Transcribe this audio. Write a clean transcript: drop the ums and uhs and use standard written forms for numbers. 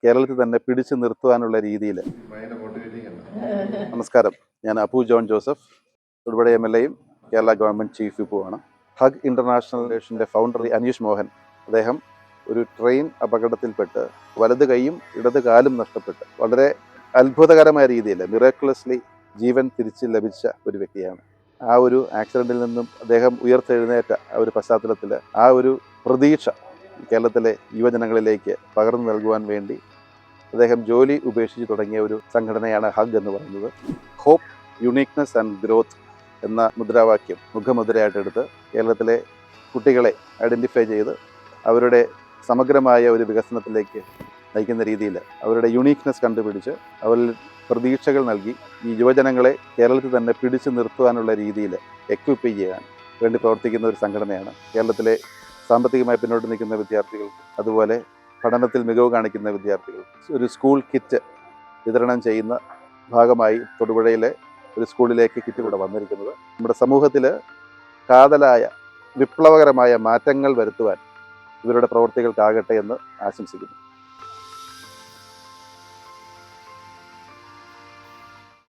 കേരളത്തിൽ തന്നെ പിടിച്ചു നിർത്തുവാനുള്ള രീതിയിൽ. നമസ്കാരം, ഞാൻ അപ്പു ജോൺ ജോസഫ്, തൊടുപുഴ MLA-യും കേരള ഗവൺമെൻറ് ചീഫ് വിപ്പുമാണ്. ഹഗ് ഇൻ്റർനാഷണൽ ഫൗണ്ടേഷൻ്റെ ഫൗണ്ടർ അനീഷ് മോഹൻ, അദ്ദേഹം ഒരു ട്രെയിൻ അപകടത്തിൽപ്പെട്ട് വലത് കൈയും ഇടത് കാലും നഷ്ടപ്പെട്ട് വളരെ അത്ഭുതകരമായ രീതിയിൽ മിറാക്കുലസ്ലി ജീവൻ തിരിച്ച് ലഭിച്ച ഒരു വ്യക്തിയാണ്. ആ ഒരു ആക്സിഡൻറ്റിൽ നിന്നും അദ്ദേഹം ഉയർത്തെഴുന്നേറ്റ ആ ഒരു പശ്ചാത്തലത്തിൽ ആ ഒരു പ്രതീക്ഷ കേരളത്തിലെ യുവജനങ്ങളിലേക്ക് പകർന്നു നൽകുവാൻ വേണ്ടി അദ്ദേഹം ജോലി ഉപേക്ഷിച്ച് തുടങ്ങിയ ഒരു സംഘടനയാണ് ഹഗ് എന്ന് പറയുന്നത്. ഹോപ്പ്, യുണീക്നെസ് ആൻഡ് ഗ്രോത്ത് എന്ന മുദ്രാവാക്യം മുഖമുദ്രയായിട്ടെടുത്ത് കേരളത്തിലെ കുട്ടികളെ ഐഡൻറ്റിഫൈ ചെയ്ത് അവരുടെ സമഗ്രമായ ഒരു വികസനത്തിലേക്ക് നയിക്കുന്ന രീതിയിൽ അവരുടെ യുണീക്നെസ് കണ്ടുപിടിച്ച് അവരിൽ പ്രതീക്ഷകൾ നൽകി ഈ യുവജനങ്ങളെ കേരളത്തിൽ തന്നെ പിടിച്ചു നിർത്തുവാനുള്ള രീതിയിൽ എക്വിപ്പ് ചെയ്യാൻ വേണ്ടി പ്രവർത്തിക്കുന്ന ഒരു സംഘടനയാണ്. കേരളത്തിലെ സാമ്പത്തികമായി പിന്നോട്ട് നിൽക്കുന്ന വിദ്യാർത്ഥികൾക്ക്, അതുപോലെ പഠനത്തിൽ മികവ് കാണിക്കുന്ന വിദ്യാർത്ഥികൾക്ക് ഒരു സ്കൂൾ കിറ്റ് വിതരണം ചെയ്യുന്ന ഭാഗമായി തൊടുപുഴയിലെ ഒരു സ്കൂളിലേക്ക് കിറ്റ് കൂടെ വന്നിരിക്കുന്നത് നമ്മുടെ സമൂഹത്തിൽ കാതലായ വിപ്ലവകരമായ മാറ്റങ്ങൾ വരുത്തുവാൻ ഇവരുടെ പ്രവർത്തികൾക്കാകട്ടെ എന്ന് ആശംസിക്കുന്നു.